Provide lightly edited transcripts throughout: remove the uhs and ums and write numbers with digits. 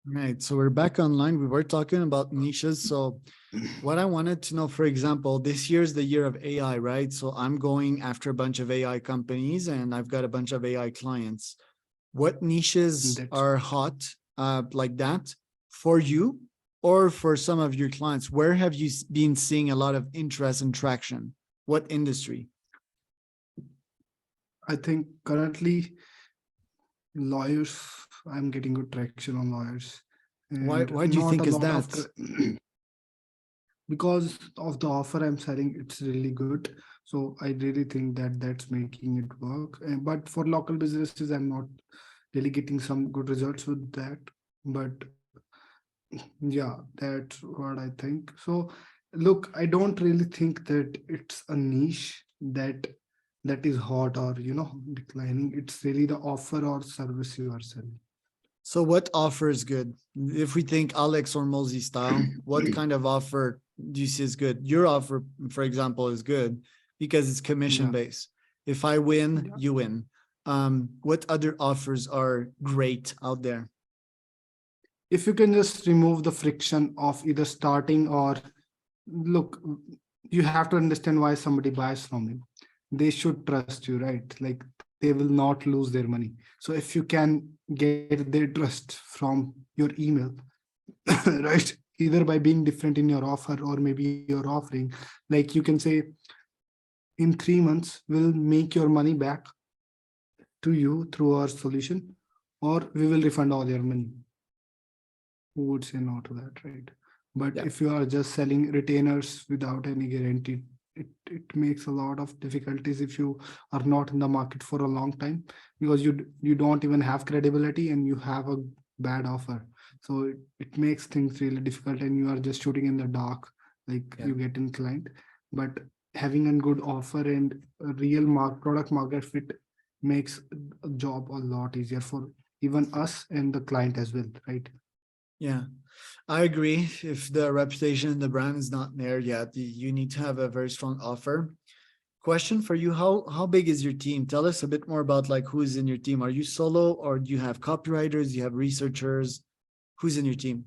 Right. So we're back online. We were talking about niches. So what I wanted to know, for example, this year is the year of AI, right? So I'm going after a bunch of AI companies and I've got a bunch of AI clients. What niches That's are hot like that for you or for some of your clients? Where have you been seeing a lot of interest and traction? What industry? I think currently lawyers, I'm getting good traction on lawyers, and Why do you not a think is lot that? of because of the offer I'm selling, it's really good. So I really think that that's making it work. But for local businesses, I'm not really getting some good results with that. But yeah, that's what I think. So look, I don't really think that it's a niche that is hot or declining. It's really the offer or service you are selling. So what offer is good? If we think Alex or Mosey style, what kind of offer do you see is good? Your offer, for example, is good because it's commission Yeah, based. If I win, yeah. you win. What other offers are great out there? If you can just remove the friction of either starting or look, you have to understand why somebody buys from you. They should trust you, right? Like they will not lose their money. So if you can get their trust from your email, right, either by being different in your offer or maybe you're offering, like you can say, in 3 months we'll make your money back to you through our solution, or we will refund all your money. Who would say no to that, right? But Yeah. if you are just selling retainers without any guarantee, it makes a lot of difficulties if you are not in the market for a long time, because you don't even have credibility and you have a bad offer. So it makes things really difficult and you are just shooting in the dark, like Yeah. you get inclined. But having a good offer and a real product market fit makes a job a lot easier for even us and the client as well, right? Yeah, I agree. If the reputation and the brand is not there yet, you need to have a very strong offer. Question for you: how big is your team? Tell us a bit more about like who's in your team. Are you solo or do you have copywriters? Do you have researchers? Who's in your team?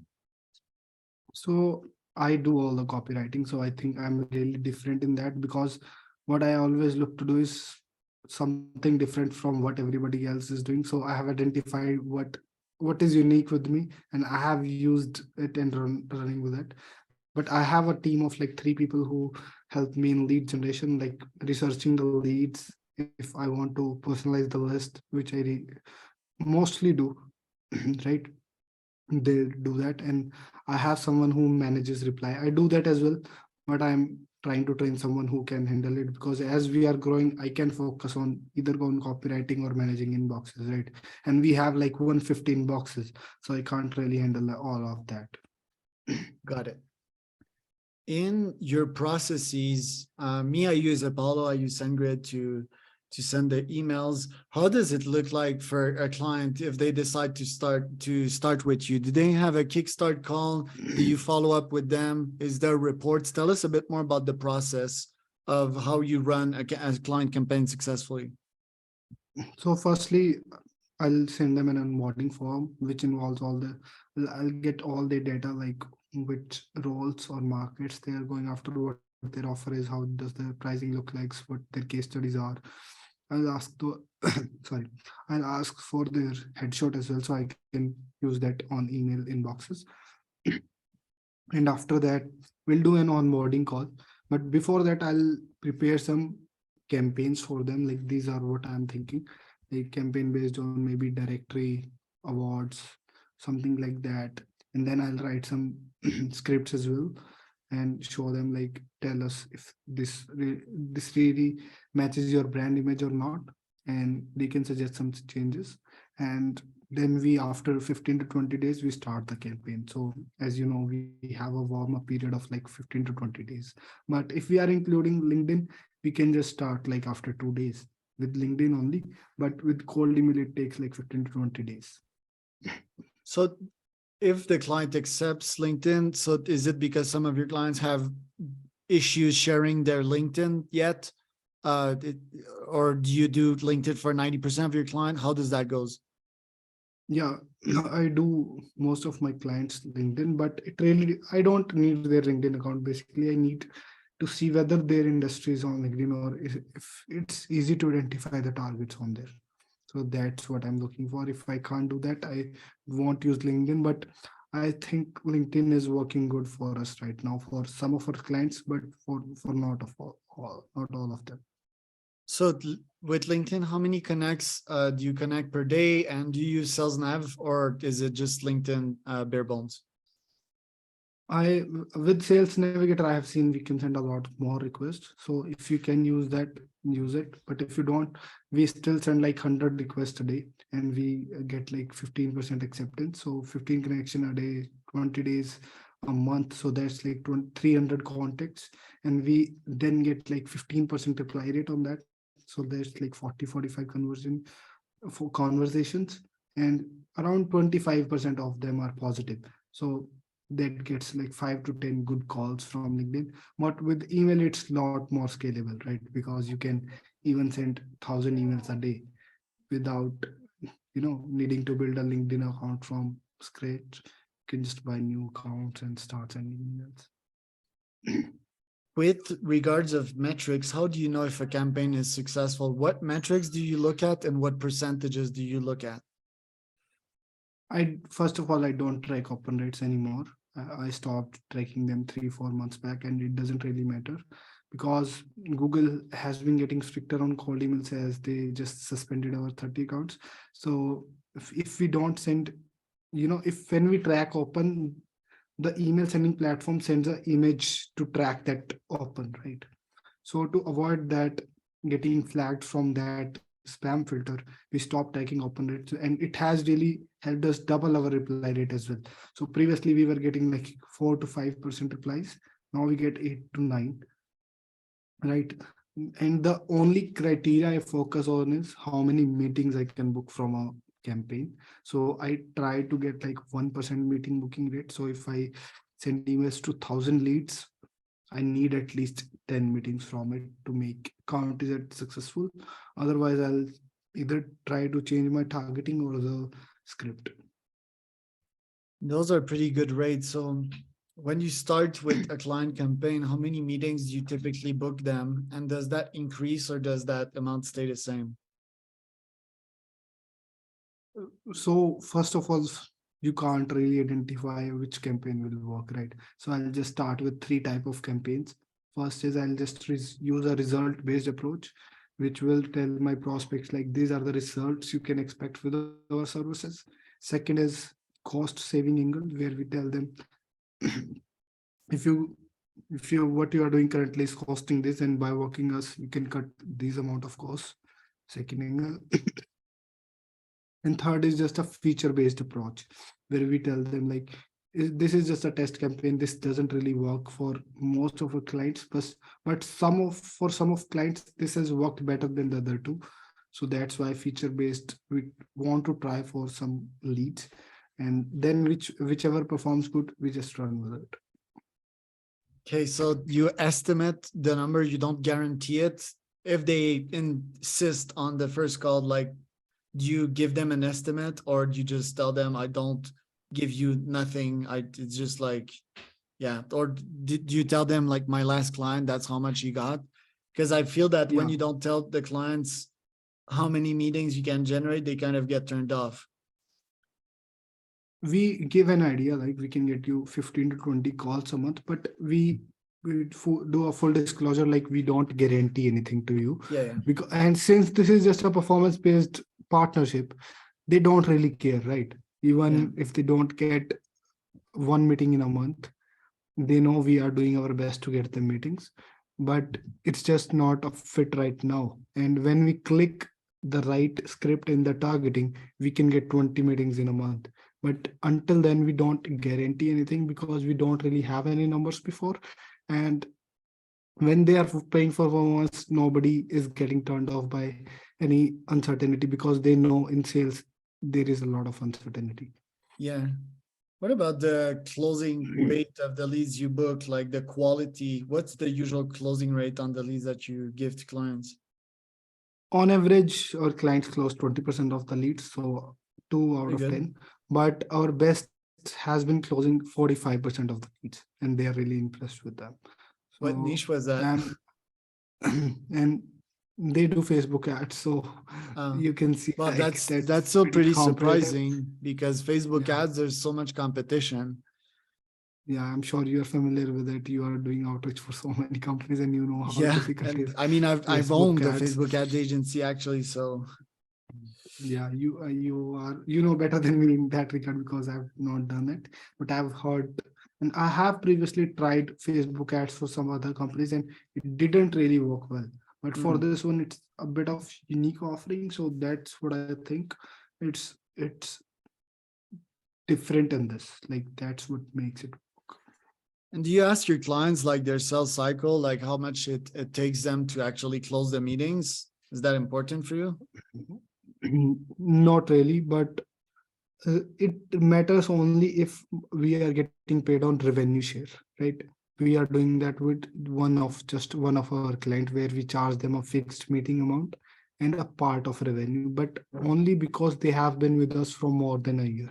So I do all the copywriting. So I think I'm really different in that, because what I always look to do is something different from what everybody else is doing. So I have identified what is unique with me, and I have used it and running with it. But I have a team of like 3 people who help me in lead generation, like researching the leads. If I want to personalize the list, which I mostly do, right? They do that, and I have someone who manages reply. I do that as well, but I'm trying to train someone who can handle it, because as we are growing, I can focus on either on copywriting or managing inboxes, right? And we have like 115 boxes, so I can't really handle all of that. Got it. In your processes, me, I use Apollo, I use SendGrid to send the emails. How does it look like for a client if they decide to start with you? Do they have a kickstart call? Do you follow up with them? Is there reports? Tell us a bit more about the process of how you run a client campaign successfully. So firstly, I'll send them an onboarding form, which involves all the, I'll get all the data, like which roles or markets they are going after, what their offer is, how does the pricing look like, what their case studies are. I'll ask the, sorry, I'll ask for their headshot as well, so I can use that on email inboxes. And after that, we'll do an onboarding call. But before that, I'll prepare some campaigns for them. Like these are what I'm thinking, like campaign based on maybe directory awards, something like that. And then I'll write some scripts as well and show them, like, tell us if this really matches your brand image or not, and they can suggest some changes. And then we, after 15 to 20 days, we start the campaign. So as you know, we have a warm up period of like 15 to 20 days. But if we are including LinkedIn, we can just start like after 2 days with LinkedIn only. But with cold email, it takes like 15 to 20 days. So if the client accepts LinkedIn, so is it because some of your clients have issues sharing their LinkedIn yet? Or do you do LinkedIn for 90% of your client? How does that goes? Yeah, I do most of my clients LinkedIn, but it really, I don't need their LinkedIn account. Basically, I need to see whether their industry is on LinkedIn, or if it's easy to identify the targets on there. So that's what I'm looking for. If I can't do that, I won't use LinkedIn. But I think LinkedIn is working good for us right now for some of our clients, but for not of not all of them. So with LinkedIn, how many connects do you connect per day? And do you use Sales Nav or is it just LinkedIn bare bones? I with Sales Navigator, I have seen we can send a lot more requests. So if you can use that, use it. But if you don't, we still send like 100 requests a day, and we get like 15% acceptance. So 15 connection a day, 20 days a month. So that's like 300 contacts, and we then get like 15% reply rate on that. So there's like 40-45 conversion for conversations, and around 25% of them are positive. So that gets like 5 to 10 good calls from LinkedIn. But with email, it's a lot more scalable, right? Because you can even send 1,000 emails a day without needing to build a LinkedIn account from scratch. You can just buy new accounts and start sending emails. With regards of metrics, how do you know if a campaign is successful? What metrics do you look at and what percentages do you look at? I first of all, I don't track open rates anymore. I stopped tracking them 3-4 months back, and it doesn't really matter because Google has been getting stricter on cold emails as they just suspended our 30 accounts. So if we don't send, if when we track open, the email sending platform sends an image to track that open, right? So to avoid that getting flagged from that spam filter, we stopped tracking open rates, and it has really helped us double our reply rate as well. So previously we were getting like 4 to 5% replies. Now we get 8 to 9, right? And the only criteria I focus on is how many meetings I can book from a campaign. So I try to get like 1% meeting booking rate. So if I send emails to 1,000 leads, I need at least 10 meetings from it to make count is it successful. Otherwise, I'll either try to change my targeting or the script. Those are pretty good rates. So when you start with a client campaign, how many meetings do you typically book them? And does that increase or does that amount stay the same? So first of all, you can't really identify which campaign will work, right? So I'll just start with three type of campaigns. First is I'll just use a result based approach, which will tell my prospects like these are the results you can expect with our services. Second is cost saving angle, where we tell them if you if you what you are doing currently is costing this, and by working us you can cut these amount of costs. Second angle. And third is just a feature based approach, where we tell them like this is just a test campaign, this doesn't really work for most of our clients, but some of clients this has worked better than the other two. So that's why feature based we want to try for some leads, and then whichever performs good we just run with it. Okay, so you estimate the number, you don't guarantee it. If they insist on the first call, like, do you give them an estimate or do you just tell them, I don't give you nothing? It's just like, yeah. Or do you tell them like my last client, that's how much you got? Because I feel that when Yeah, you don't tell the clients how many meetings you can generate, they kind of get turned off. we give an idea like we can get you 15 to 20 calls a month, but we do a full disclosure like we don't guarantee anything to you. Yeah, yeah. Because and since this is just a performance based partnership, they don't really care, right? Yeah. Even if they don't get one meeting in a month, they know we are doing our best to get them meetings, but it's just not a fit right now. And when we click the right script in the targeting, we can get 20 meetings in a month. But until then, we don't guarantee anything because we don't really have any numbers before. And when they are paying for performance, nobody is getting turned off by any uncertainty because they know in sales there is a lot of uncertainty. Yeah. What about the closing rate of the leads you book, like the quality? What's the usual closing rate on the leads that you give to clients? On average, our clients close 20% of the leads. So 2 out Pretty of good. 10. But our best has been closing 45% of the leads, and they are really impressed with them. What So, niche was that? and and they do Facebook ads, so Uh, you can see well, like that's that's still pretty pretty competitive. surprising because Facebook Yeah, ads, there's so much competition. yeah, I'm sure you are familiar with it. You are doing outreach for so many companies, and you know how Yeah, difficult and is I mean, I've Facebook owned a ads. Facebook ads agency actually, so Yeah, you know better than me in that regard because I've not done it, but I've heard, and I have previously tried Facebook ads for some other companies, and it didn't really work well. But for mm. this one, it's a bit of unique offering, so that's what I think. It's different in this. Like that's what makes it And do you ask your clients like their sales cycle, like how much it takes them to actually close the meetings? Is that important for you? work. Not really, but it matters only if we are getting paid on revenue share, right? We are doing that with one of our client where we charge them a fixed meeting amount and a part of revenue, but only because they have been with us for more than a year.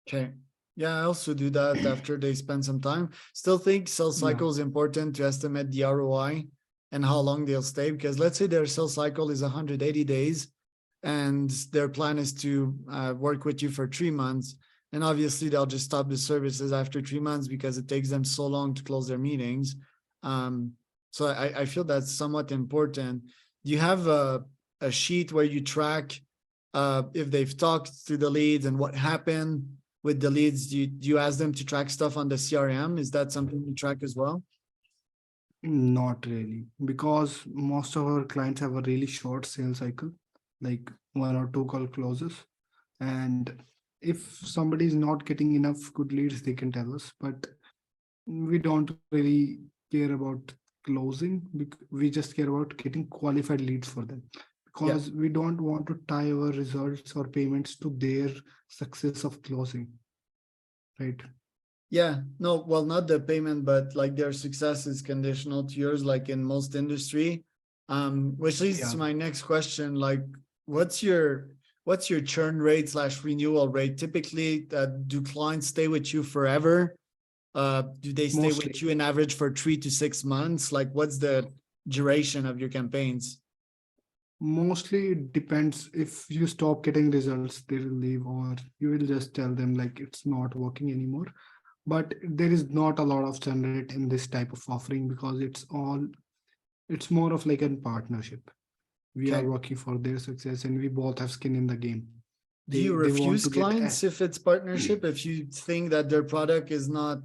Okay. Yeah, I also do that after they spend some time. Still think sales Yeah, cycle is important to estimate the ROI and how long they'll stay. Because let's say their sales cycle is 180 days and their plan is to work with you for 3 months. And obviously, they'll just stop the services after 3 months because it takes them so long to close their meetings. Um, so I feel that's somewhat important. Do you have a sheet where you track if they've talked to the leads and what happened with the leads? Do you ask them to track stuff on the CRM? Is that something you track as well? not really, because most of our clients have a really short sales cycle, like 1 or 2 call closes. And if somebody is not getting enough good leads, they can tell us. But we don't really care about closing. We just care about getting qualified leads for them, Yeah. because we don't want to tie our results or payments to their success of closing, right? Yeah. No, well, not the payment, but like their success is conditional to yours, like in most industry. Which leads to Yeah, my next question. Like, what's your what's your churn rate slash renewal rate? Typically, do clients stay with you forever? Do they stay with mostly. you in average for 3 to 6 months? Like, what's the duration of your campaigns? Mostly it depends. If you stop getting results, they will leave, or you will just tell them like it's not working anymore. But there is not a lot of churn rate in this type of offering because it's more of like a partnership. We are Okay. working for their success, and we both have skin in the game. Do you They want refuse to get clients if it's partnership, if you think that their product is not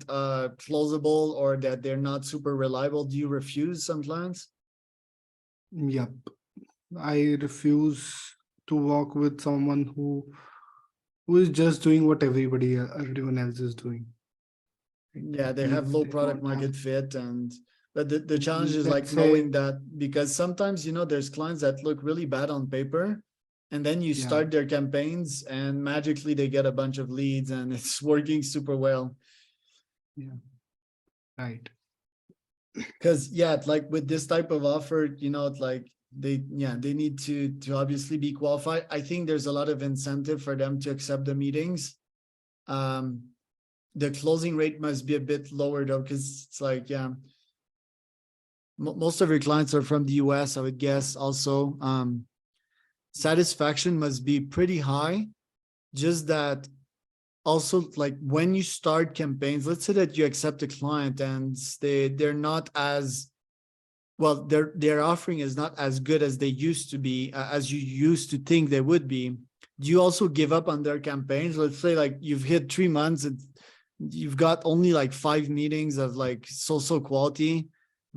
closable or that they're not super reliable? Do you refuse some clients? yep. I refuse to work with someone who is just doing what everyone else is doing. Right? Yeah, they have low They product don't have. market fit, and but the challenge is like Let's say, knowing that, because sometimes there's clients that look really bad on paper, and then you yeah, start their campaigns and magically they get a bunch of leads and it's working super well. yeah, right. Because yeah, like with this type of offer, it's like they need to obviously be qualified. I think there's a lot of incentive for them to accept the meetings. um the closing rate must be a bit lower though, because it's like, yeah, most of your clients are from the US, I would guess. Also, satisfaction must be pretty high. Just that, also, like when you start campaigns, let's say that you accept a client and they're not as well, their offering is not as good as they used to be, as you used to think they would be. Do you also give up on their campaigns? Let's say like you've hit 3 months and you've got only like 5 meetings of like so quality.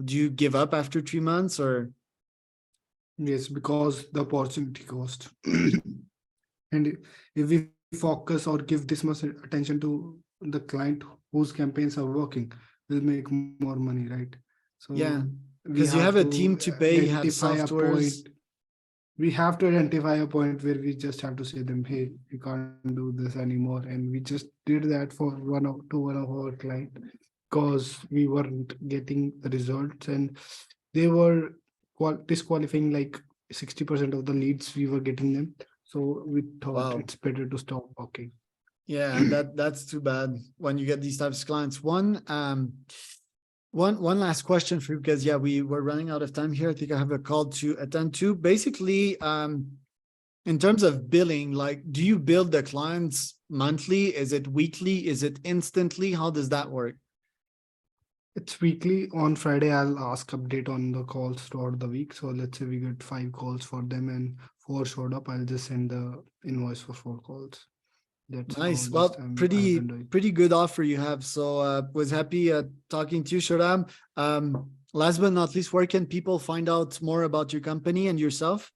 Do you give up after 3 months or? Yes, because the opportunity cost. And if we focus or give this much attention to the client whose campaigns are working, we'll make more money, right? So Yeah, we because have you have a to team to pay, you have identify a softwares. point. We have to identify a point where we just have to say them, hey, you can't do this anymore. And we just did that for one of our client because we weren't getting the results, and they were disqualifying like 60% of the leads we were getting them. So we thought Wow. it's better to stop working. Yeah, and that's too bad when you get these types of clients. One last question for you, because yeah, we're running out of time here. I think I have a call to attend to. Basically, in terms of billing, like, do you bill the clients monthly? Is it weekly? Is it instantly? How does that work? It's weekly. On Friday, I'll ask update on the calls throughout the week. So let's say we get 5 calls for them and 4 showed up. I'll just send the invoice for 4 calls. That's how Nice. just Well, I've pretty been doing. pretty good offer you have. So was happy talking to you, Shoram. Last but not least, where can people find out more about your company and yourself?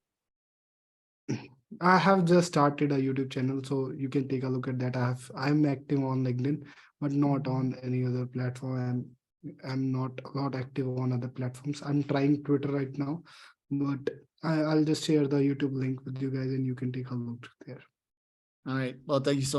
I have just started a YouTube channel, so you can take a look at that. I'm active on LinkedIn, but not on any other platform. I'm not active on other platforms. I'm trying Twitter right now, but I'll just share the YouTube link with you guys, and you can take a look there. All right. Well, thank you so